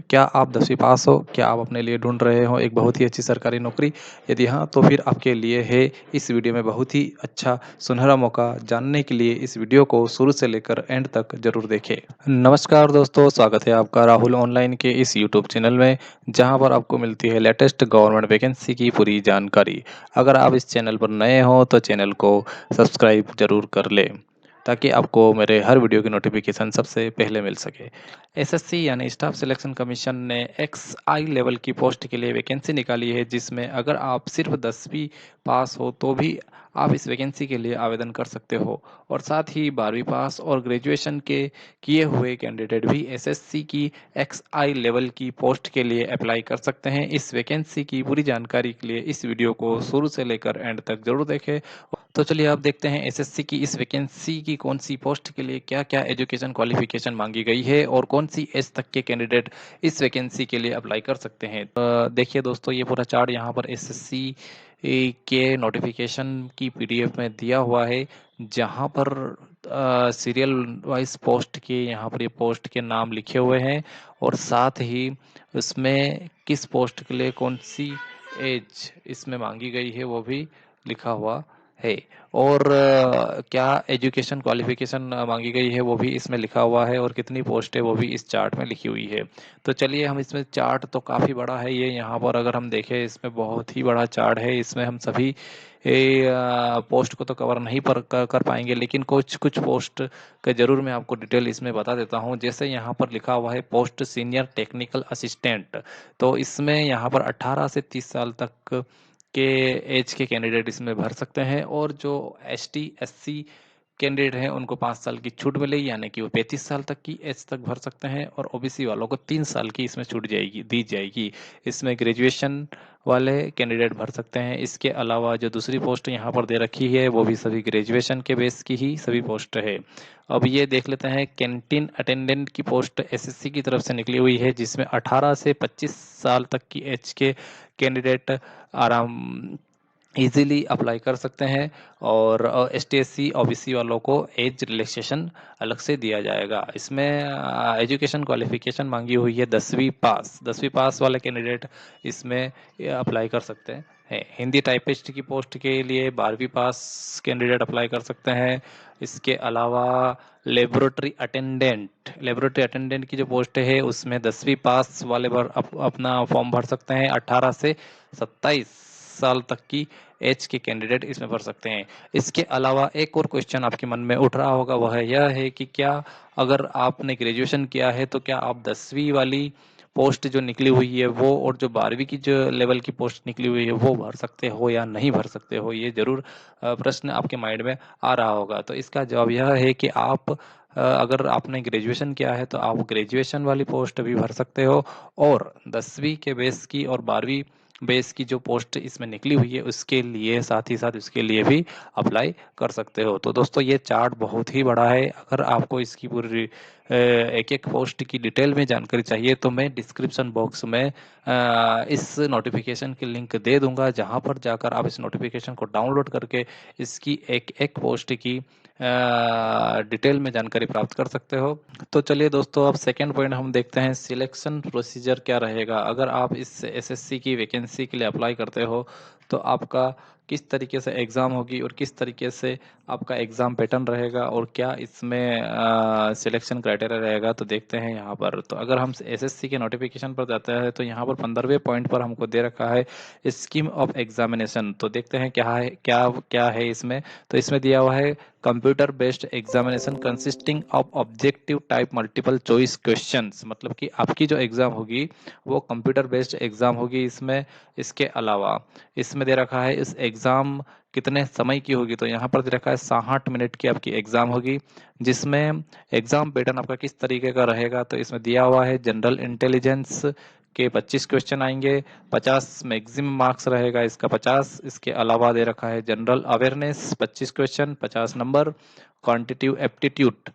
क्या आप 10वीं पास हो? क्या आप अपने लिए ढूँढ रहे हो एक बहुत ही अच्छी सरकारी नौकरी? यदि हाँ, तो फिर आपके लिए है इस वीडियो में बहुत ही अच्छा सुनहरा मौका। जानने के लिए इस वीडियो को शुरू से लेकर एंड तक ज़रूर देखें। नमस्कार दोस्तों, स्वागत है आपका राहुल ऑनलाइन के इस यूट्यूब चैनल में, जहाँ पर आपको मिलती है लेटेस्ट गवर्नमेंट वैकेंसी की पूरी जानकारी। अगर आप इस चैनल पर नए हो तो चैनल को सब्सक्राइब ज़रूर कर लें, ताकि आपको मेरे हर वीडियो की नोटिफिकेशन सबसे पहले मिल सके। एसएससी यानी स्टाफ सिलेक्शन कमीशन ने एक्सआई लेवल की पोस्ट के लिए वैकेंसी निकाली है, जिसमें अगर आप सिर्फ 10वीं पास हो तो भी आप इस वैकेंसी के लिए आवेदन कर सकते हो, और साथ ही 12वीं पास और ग्रेजुएशन के किए हुए कैंडिडेट भी एसएससी की एक्सआई लेवल की पोस्ट के लिए अप्लाई कर सकते हैं। इस वैकेंसी की पूरी जानकारी के लिए इस वीडियो को शुरू से लेकर एंड तक जरूर देखें। तो चलिए आप देखते हैं एसएससी की इस वैकेंसी की कौन सी पोस्ट के लिए क्या क्या एजुकेशन क्वालिफिकेशन मांगी गई है और कौन सी एज तक के कैंडिडेट इस वैकेंसी के लिए अप्लाई कर सकते हैं। देखिए दोस्तों, ये पूरा चार्ट यहाँ पर एसएससी के नोटिफिकेशन की पीडीएफ में दिया हुआ है, जहाँ पर सीरियल वाइज पोस्ट के यहाँ पर ये पोस्ट के नाम लिखे हुए हैं, और साथ ही उसमें किस पोस्ट के लिए कौन सी एज इसमें मांगी गई है वो भी लिखा हुआ है। और क्या एजुकेशन क्वालिफिकेशन मांगी गई है वो भी इसमें लिखा हुआ है, और कितनी पोस्ट है वो भी इस चार्ट में लिखी हुई है। तो चलिए, हम इसमें चार्ट तो काफ़ी बड़ा है ये, यहाँ पर अगर हम देखें इसमें बहुत ही बड़ा चार्ट है। इसमें हम सभी पोस्ट को तो कवर नहीं कर पाएंगे, लेकिन कुछ कुछ पोस्ट का जरूर मैं आपको डिटेल इसमें बता देता हूँ। जैसे यहाँ पर लिखा हुआ है पोस्ट सीनियर टेक्निकल असिस्टेंट, तो इसमें यहाँ पर 18 से 30 साल तक के एज के कैंडिडेट इसमें भर सकते हैं, और जो एसटी एससी कैंडिडेट हैं उनको 5 साल की छूट मिलेगी, यानी कि वो 35 साल तक की एज तक भर सकते हैं, और ओबीसी वालों को 3 साल की इसमें छूट दी जाएगी। इसमें ग्रेजुएशन वाले कैंडिडेट भर सकते हैं। इसके अलावा जो दूसरी पोस्ट यहाँ पर दे रखी है वो भी सभी ग्रेजुएशन के बेस की ही सभी पोस्ट है। अब ये देख लेते हैं, कैंटीन अटेंडेंट की पोस्ट एसएससी की तरफ से निकली हुई है, जिसमें 18 से 25 साल तक की एज के कैंडिडेट आराम इजीली अप्लाई कर सकते हैं, और S T S C OBC वालों को एज रिलैक्सेशन अलग से दिया जाएगा। इसमें एजुकेशन क्वालिफिकेशन मांगी हुई है 10वीं पास वाले कैंडिडेट इसमें अप्लाई कर सकते हैं। हिंदी टाइपिस्ट की पोस्ट के लिए 12वीं पास कैंडिडेट अप्लाई कर सकते हैं। इसके अलावा लेबोरेटरी अटेंडेंट की जो पोस्ट है उसमें 10वीं पास वाले अपना फॉर्म भर सकते हैं। 18 से 27 साल तक की एज के कैंडिडेट इसमें भर सकते हैं। इसके अलावा एक और क्वेश्चन आपके मन में उठ रहा होगा, वह यह है कि क्या अगर आपने ग्रेजुएशन किया है तो क्या आप 10वीं वाली पोस्ट जो निकली हुई है वो, और जो 12वीं की जो लेवल की पोस्ट निकली हुई है वो भर सकते हो या नहीं भर सकते हो। ये जरूर प्रश्न आपके माइंड में आ रहा होगा। तो इसका जवाब यह है कि आप अगर आपने ग्रेजुएशन किया है तो आप ग्रेजुएशन वाली पोस्ट भी भर सकते हो, और 10वीं के बेस की और 12वीं बेस की जो पोस्ट इसमें निकली हुई है उसके लिए साथ ही साथ उसके लिए भी अप्लाई कर सकते हो। तो दोस्तों, ये चार्ट बहुत ही बड़ा है। अगर आपको इसकी पूरी एक एक पोस्ट की डिटेल में जानकारी चाहिए तो मैं डिस्क्रिप्शन बॉक्स में इस नोटिफिकेशन की लिंक दे दूंगा, जहां पर जाकर आप इस नोटिफिकेशन को डाउनलोड करके इसकी एक एक पोस्ट की डिटेल में जानकारी प्राप्त कर सकते हो। तो चलिए दोस्तों, अब सेकेंड पॉइंट हम देखते हैं, सिलेक्शन प्रोसीजर क्या रहेगा। अगर आप इस एसएससी की वैकेंसी के लिए अप्लाई करते हो तो आपका किस तरीके से एग्ज़ाम होगी और किस तरीके से आपका एग्ज़ाम पैटर्न रहेगा, और क्या इसमें सिलेक्शन क्राइटेरिया रहेगा, तो देखते हैं यहाँ पर। तो अगर हम एसएससी के नोटिफिकेशन पर जाते हैं तो यहाँ पर 15वें पॉइंट पर हमको दे रखा है स्कीम ऑफ एग्जामिनेशन। तो देखते हैं क्या है, क्या क्या है इसमें। तो इसमें दिया हुआ है computer based examination consisting of objective type multiple choice questions, मतलब कि आपकी जो एग्जाम होगी वो कंप्यूटर बेस्ड एग्जाम होगी इसमें। इसके अलावा इसमें दे रखा है इस एग्जाम कितने समय की होगी, तो यहाँ पर दे रखा है 60 मिनट की आपकी एग्जाम होगी, जिसमें एग्जाम पैटर्न आपका किस तरीके का रहेगा। तो इसमें दिया हुआ है जनरल इंटेलिजेंस के 25 क्वेश्चन आएंगे, 50 मैक्सिमम मार्क्स रहेगा इसका 50। इसके अलावा दे रखा है general awareness 25 question 50 number, quantitative aptitude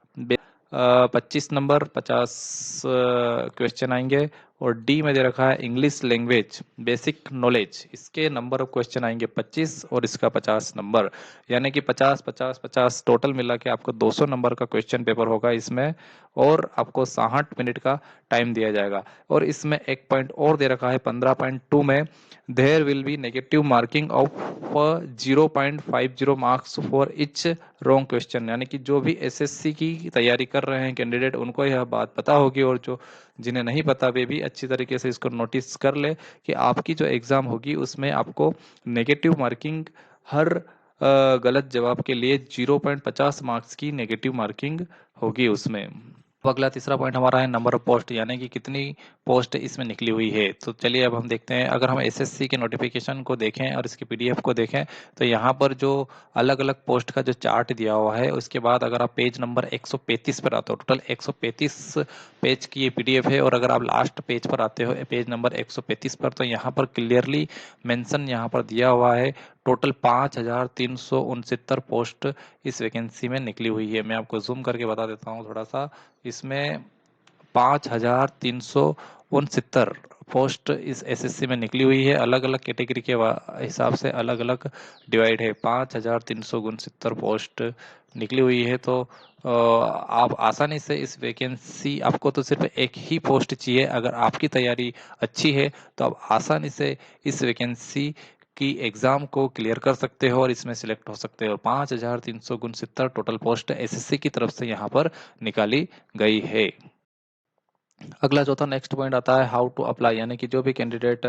25 number 50 question आएंगे। और डी में दे रखा है इंग्लिश लैंग्वेज बेसिक नॉलेज, इसके नंबर ऑफ क्वेश्चन आएंगे 25 और इसका 50 नंबर, यानी कि 50 50 50 टोटल मिला के आपको 200 नंबर का क्वेश्चन पेपर होगा इसमें। और आपको 60 मिनट का टाइम दिया जाएगा। और इसमें एक पॉइंट और दे रखा है 15.2 में, there will be negative marking of 0.50 marks for each wrong question, यानी कि जो भी एसएससी की तैयारी कर रहे हैं कैंडिडेट उनको यह बात पता होगी, और जो जिन्हें नहीं पता वे भी अच्छी तरीके से इसको नोटिस कर ले कि आपकी जो एग्जाम होगी उसमें आपको नेगेटिव मार्किंग हर गलत जवाब के लिए 0.50 मार्क्स की नेगेटिव मार्किंग होगी उसमें। अब अगला तीसरा पॉइंट हमारा है नंबर ऑफ पोस्ट, यानी कि कितनी पोस्ट इसमें निकली हुई है। तो चलिए अब हम देखते हैं, अगर हम एसएससी के नोटिफिकेशन को देखें और इसके पीडीएफ को देखें तो यहाँ पर जो अलग अलग पोस्ट का जो चार्ट दिया हुआ है, उसके बाद अगर आप पेज नंबर 135 पर आते हो, टोटल 135 पेज की ये पीडीएफ है। और अगर आप लास्ट पेज पर आते हो पेज नंबर 135 पर, तो यहाँ पर क्लियरली मेंशन यहाँ पर दिया हुआ है टोटल 5,369 पोस्ट इस वैकेंसी में निकली हुई है। मैं आपको जूम करके बता देता हूँ थोड़ा सा, इसमें 5,369 पोस्ट इस एसएससी में निकली हुई है। अलग अलग कैटेगरी के हिसाब से अलग अलग डिवाइड है। 5,369 पोस्ट निकली हुई है। तो आप आसानी से इस वैकेंसी, आपको तो सिर्फ एक ही पोस्ट चाहिए, अगर आपकी तैयारी अच्छी है तो आप आसानी से इस वैकेंसी की एग्जाम को क्लियर कर सकते हो और इसमें सिलेक्ट हो सकते हो। 5,369 टोटल पोस्ट एसएससी की तरफ से यहाँ पर निकाली गई है। अगला चौथा नेक्स्ट पॉइंट आता है हाउ टू अप्लाई, यानी कि जो भी कैंडिडेट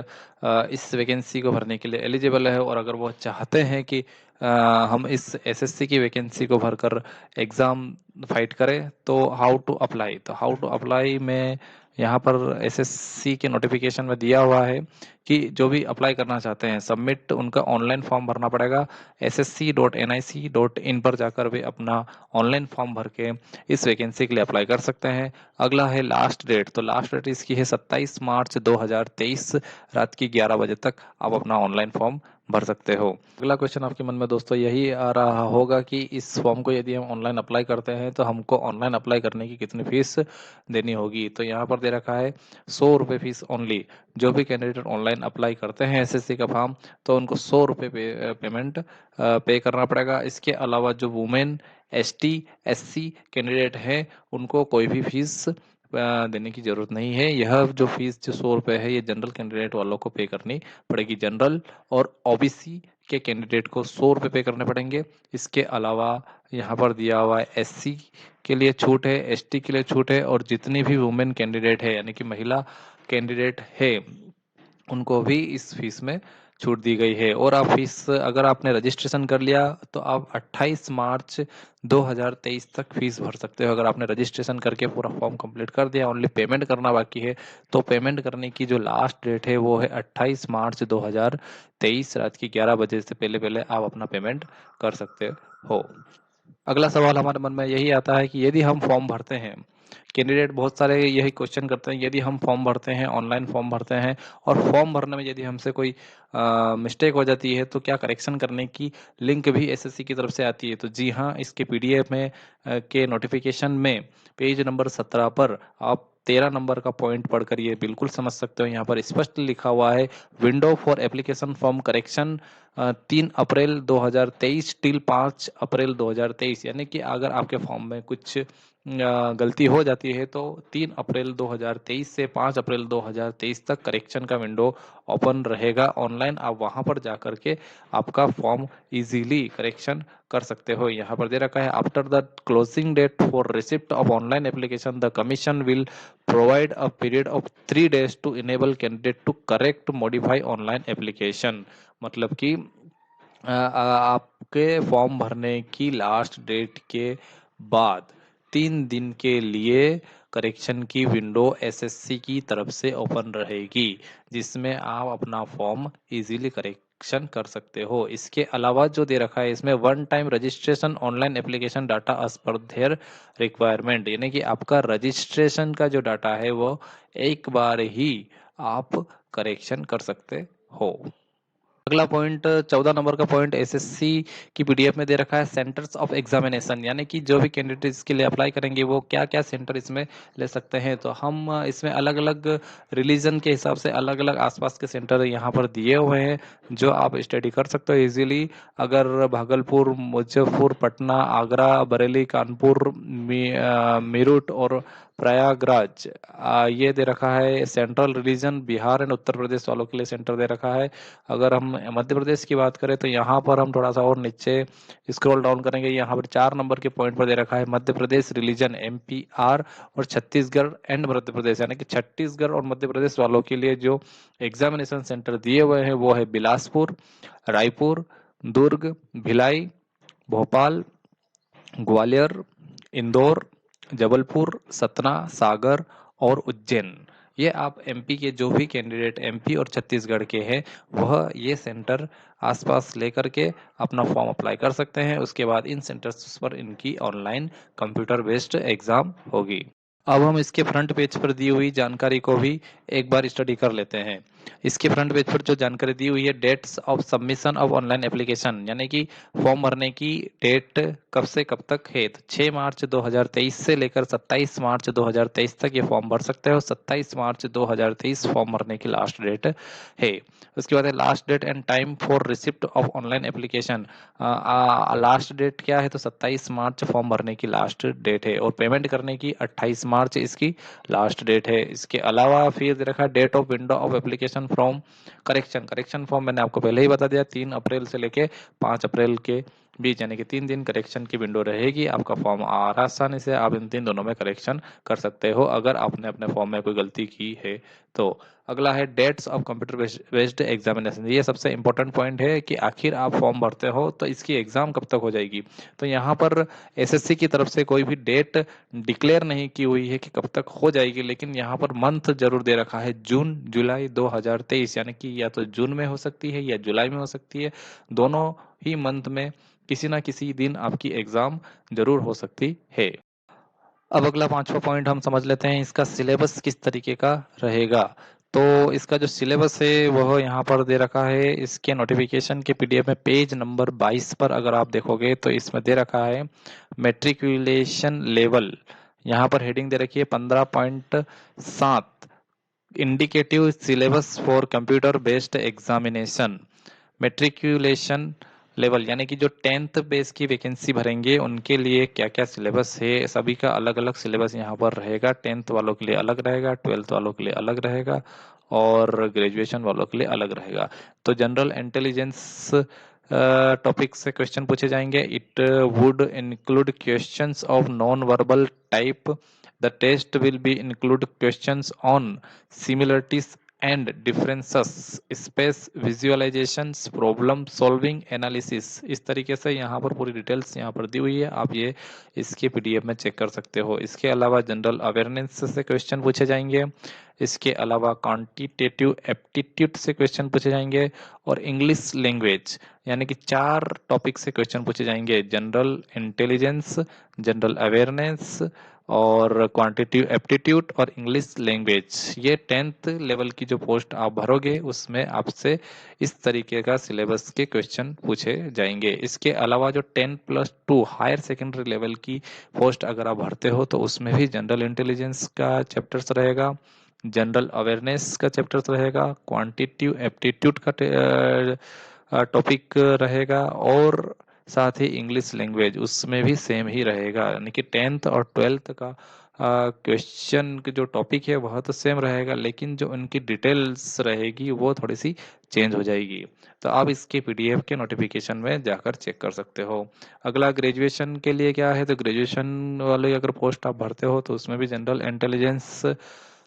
इस वैकेंसी को भरने के लिए एलिजिबल है और अगर वो चाहते हैं कि हम इस एसएससी की वैकेंसी को भरकर एग्ज़ाम फाइट करें, तो हाउ टू अप्लाई। तो हाउ टू अप्लाई में यहाँ पर एसएससी के नोटिफिकेशन में दिया हुआ है कि जो भी अप्लाई करना चाहते हैं सबमिट उनका ऑनलाइन फॉर्म भरना पड़ेगा। ssc.nic.in पर जाकर वे अपना ऑनलाइन फॉर्म भर के इस वैकेंसी के लिए अप्लाई कर सकते हैं। अगला है लास्ट डेट, तो लास्ट डेट इसकी है 27 मार्च 2023 रात की 11 बजे तक आप अपना ऑनलाइन फॉर्म भर सकते हो। अगला क्वेश्चन आपके मन में दोस्तों यही आ रहा होगा कि इस फॉर्म को यदि हम ऑनलाइन अप्लाई करते हैं तो हमको ऑनलाइन अप्लाई करने की कितनी फीस देनी होगी। तो यहाँ पर दे रखा है 100 रुपये फीस ओनली। जो भी कैंडिडेट ऑनलाइन अप्लाई करते हैं एसएससी का फॉर्म तो उनको 100 रुपये पेमेंट पे करना पड़ेगा। इसके अलावा जो वुमेन एसटी एससी कैंडिडेट हैं उनको कोई भी फीस देने की जरूरत नहीं है। यह जो फीस जो 100 रुपये है ये जनरल कैंडिडेट वालों को पे करनी पड़ेगी। जनरल और ओबीसी के कैंडिडेट को 100 रुपये पे करने पड़ेंगे। इसके अलावा यहाँ पर दिया हुआ है एससी के लिए छूट है, एसटी के लिए छूट है, और जितनी भी वुमेन कैंडिडेट है यानी कि महिला कैंडिडेट है उनको भी इस फीस में छूट दी गई है। और आप फीस अगर आपने रजिस्ट्रेशन कर लिया तो आप 28 मार्च 2023 तक फीस भर सकते हो। अगर आपने रजिस्ट्रेशन करके पूरा फॉर्म कंप्लीट कर दिया, ओनली पेमेंट करना बाकी है, तो पेमेंट करने की जो लास्ट डेट है वो है 28 मार्च 2023 रात की 11 बजे से पहले पहले आप अपना पेमेंट कर सकते हो। अगला सवाल हमारे मन में यही आता है कि यदि हम फॉर्म भरते हैं, कैंडिडेट बहुत सारे यही क्वेश्चन करते हैं, यदि हम फॉर्म भरते हैं ऑनलाइन फॉर्म भरते हैं और फॉर्म भरने में यदि हमसे कोई मिस्टेक हो जाती है तो क्या करेक्शन करने की लिंक भी एसएससी की तरफ से आती है। तो जी हाँ, इसके पीडीएफ में के नोटिफिकेशन में पेज नंबर 17 पर आप 13 नंबर का पॉइंट पढ़कर ये बिल्कुल समझ सकते हो। यहाँ पर स्पष्ट लिखा हुआ है window for application form correction 3 April 2023 till 5 अप्रैल 2023, यानी कि अगर आपके फॉर्म में कुछ गलती हो जाती है तो 3 अप्रैल 2023 से 5 अप्रैल 2023 तक करेक्शन का विंडो ओपन रहेगा ऑनलाइन। आप वहां पर जाकर के आपका फॉर्म इजीली करेक्शन कर सकते हो। यहाँ पर दे रखा है after the closing date for receipt of online application the commission will provide a period of 3 days to enable candidate to correct modify online application. मतलब कि आपके फॉर्म भरने की लास्ट डेट के बाद 3 दिन के लिए करेक्शन की विंडो एसएससी की तरफ से ओपन रहेगी, जिसमें आप अपना फॉर्म इजीली करेक्शन कर सकते हो। इसके अलावा जो दे रखा है इसमें one time registration online application data as per their requirement, यानी कि आपका रजिस्ट्रेशन का जो डाटा है वो एक बार ही आप करेक्शन कर सकते हो। अगला पॉइंट 14 नंबर का पॉइंट एसएससी की पीडीएफ में दे रखा है सेंटर्स ऑफ एग्जामिनेशन, यानी कि जो भी कैंडिडेट इसके लिए अप्लाई करेंगे वो क्या क्या सेंटर इसमें ले सकते हैं। तो हम इसमें अलग अलग रिलीजन के हिसाब से अलग अलग आसपास के सेंटर यहाँ पर दिए हुए हैं जो आप स्टडी कर सकते हो इजीली। अगर भागलपुर, मुजफ्फरपुर, पटना, आगरा, बरेली, कानपुर, मेरठ और प्रयागराज, ये दे रखा है central region. Bihar and Uttar Pradesh वालों के लिए सेंटर दे रखा है। अगर हम मध्य प्रदेश की बात करें तो यहाँ पर हम थोड़ा सा और नीचे स्क्रॉल डाउन करेंगे, यहाँ पर 4 नंबर के पॉइंट पर दे रखा है मध्य प्रदेश रिलीजन एमपीआर और छत्तीसगढ़ एंड मध्य प्रदेश, यानी कि छत्तीसगढ़ और मध्य प्रदेश वालों के लिए जो एग्जामिनेशन सेंटर दिए हुए हैं वो है बिलासपुर, रायपुर, दुर्ग, भिलाई, भोपाल, ग्वालियर, इंदौर, जबलपुर, सतना, सागर और उज्जैन। ये आप एमपी के जो भी कैंडिडेट एमपी और छत्तीसगढ़ के हैं वह ये सेंटर आसपास लेकर के अपना फॉर्म अप्लाई कर सकते हैं। उसके बाद इन सेंटर्स पर इनकी ऑनलाइन कंप्यूटर बेस्ड एग्जाम होगी। अब हम इसके फ्रंट पेज पर दी हुई जानकारी को भी एक बार स्टडी कर लेते हैं। इसके फ्रंट पेज पर जो जानकारी दी हुई है, dates of submission of online application, यानी कि फॉर्म भरने की डेट कब से कब तक है। तो 6 मार्च 2023 से लेकर 27 मार्च 2023 तक ये फॉर्म भर सकते हो। 27 मार्च 2023 फॉर्म भरने की लास्ट डेट है। उसके बाद है last date and time for receipt of online application. Last date क्या है, तो 27 मार्च फॉर्म भरने की लास्ट डेट है और पेमेंट करने की 28 मार्च इसकी लास्ट डेट है। इसके अलावा फिर दे रखा है date of window of application from correction form मैंने आपको पहले ही बता दिया, 3 अप्रैल से लेके 5 अप्रैल के बीच, यानी कि 3 दिन करेक्शन की विंडो रहेगी। आपका फॉर्म आसानी से आप इन 3 दोनों में करेक्शन कर सकते हो अगर आपने अपने फॉर्म में कोई गलती की है तो। अगला है dates of computer based examination. ये सबसे इंपॉर्टेंट पॉइंट है कि आखिर आप फॉर्म भरते हो तो इसकी एग्जाम कब तक हो जाएगी। तो यहाँ पर एसएससी की तरफ से कोई भी डेट डिक्लेयर नहीं की हुई है कि कब तक हो जाएगी, लेकिन यहाँ पर मंथ जरूर दे रखा है जून जुलाई 2023, यानी कि या तो जून में हो सकती है या जुलाई में हो सकती है। दोनों ही मंथ में किसी ना किसी दिन आपकी एग्जाम जरूर हो सकती है। अब अगला 5वां पॉइंट हम समझ लेते हैं, इसका सिलेबस किस तरीके का रहेगा। तो इसका जो सिलेबस है वह यहाँ पर दे रखा है। इसके नोटिफिकेशन के पीडीएफ में पेज नंबर 22 पर अगर आप देखोगे तो इसमें दे रखा है मेट्रिकुलेशन लेवल। यहाँ पर हेडिंग दे रखी है 15.7 indicative syllabus for computer based examination. Matriculation level यानी कि जो 10th बेस की वैकेंसी भरेंगे उनके लिए क्या क्या सिलेबस है, सभी का अलग अलग सिलेबस यहाँ पर रहेगा। 10th वालों के लिए अलग रहेगा, 12th वालों के लिए अलग रहेगा और ग्रेजुएशन वालों के लिए अलग रहेगा। तो जनरल इंटेलिजेंस टॉपिक से क्वेश्चन पूछे जाएंगे। It would include questions of non verbal type. The test will be include questions on similarities and differences, space visualizations, problem solving, analysis. इस तरीके से यहाँ पर पूरी डिटेल्स यहाँ पर दी हुई है, आप ये इसके पीडीएफ में चेक कर सकते हो। इसके अलावा जनरल अवेयरनेस से क्वेश्चन पूछे जाएंगे। इसके अलावा क्वांटिटेटिव एप्टीट्यूड से क्वेश्चन पूछे जाएंगे और इंग्लिश लैंग्वेज यानी कि 4 टॉपिक से क्वेश्चन पूछे जाएंगे। जनरल इंटेलिजेंस, जनरल अवेयरनेस और क्वांटिटेटिव एप्टीट्यूड और इंग्लिश लैंग्वेज। ये 10th लेवल की जो पोस्ट आप भरोगे उसमें आपसे इस तरीके का सिलेबस के क्वेश्चन पूछे जाएंगे। इसके अलावा जो 10+2 हायर सेकेंडरी लेवल की पोस्ट अगर आप भरते हो तो उसमें भी जनरल इंटेलिजेंस का चैप्टर्स रहेगा, जनरल अवेयरनेस का चैप्टर्स रहेगा, क्वांटिटेटिव एप्टीट्यूड का टॉपिक रहेगा और साथ ही इंग्लिश लैंग्वेज उसमें भी सेम ही रहेगा। यानी कि 10th और 12th का क्वेश्चन की जो टॉपिक है वह तो सेम रहेगा, लेकिन जो उनकी डिटेल्स रहेगी वो थोड़ी सी चेंज हो जाएगी। तो आप इसके पीडीएफ के नोटिफिकेशन में जाकर चेक कर सकते हो। अगला ग्रेजुएशन के लिए क्या है, तो ग्रेजुएशन वाले अगर पोस्ट आप भरते हो तो उसमें भी जनरल इंटेलिजेंस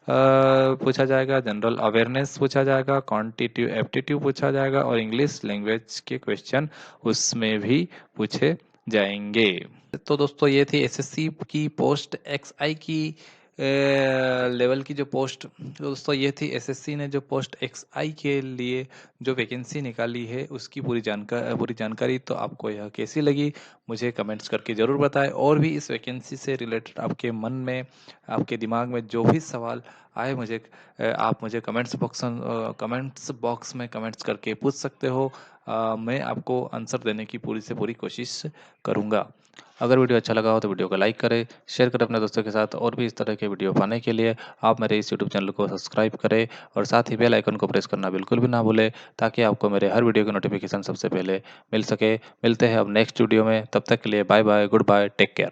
पूछा जाएगा, जनरल अवेयरनेस पूछा जाएगा, क्वांटिटेटिव एप्टीट्यूड पूछा जाएगा और इंग्लिश लैंग्वेज के क्वेश्चन उसमें भी पूछे जाएंगे। तो दोस्तों ये थी एसएससी की पोस्ट एक्सआई की लेवल की जो पोस्ट दोस्तों ये थी, एसएससी ने जो पोस्ट एक्सआई के लिए जो वैकेंसी निकाली है उसकी पूरी जानकारी। तो आपको यह कैसी लगी मुझे कमेंट्स करके ज़रूर बताएं, और भी इस वैकेंसी से रिलेटेड आपके मन में, आपके दिमाग में जो भी सवाल आए आप मुझे कमेंट्स बॉक्स में कमेंट्स करके पूछ सकते हो। मैं आपको आंसर देने की पूरी से पूरी कोशिश करूँगा। अगर वीडियो अच्छा लगा हो तो वीडियो को लाइक करें, शेयर करें अपने दोस्तों के साथ, और भी इस तरह के वीडियो पाने के लिए आप मेरे इस यूट्यूब चैनल को सब्सक्राइब करें और साथ ही बेल आइकन को प्रेस करना बिल्कुल भी ना भूलें, ताकि आपको मेरे हर वीडियो की नोटिफिकेशन सबसे पहले मिल सके। मिलते हैं अब नेक्स्ट वीडियो में, तब तक के लिए bye bye, goodbye, take care.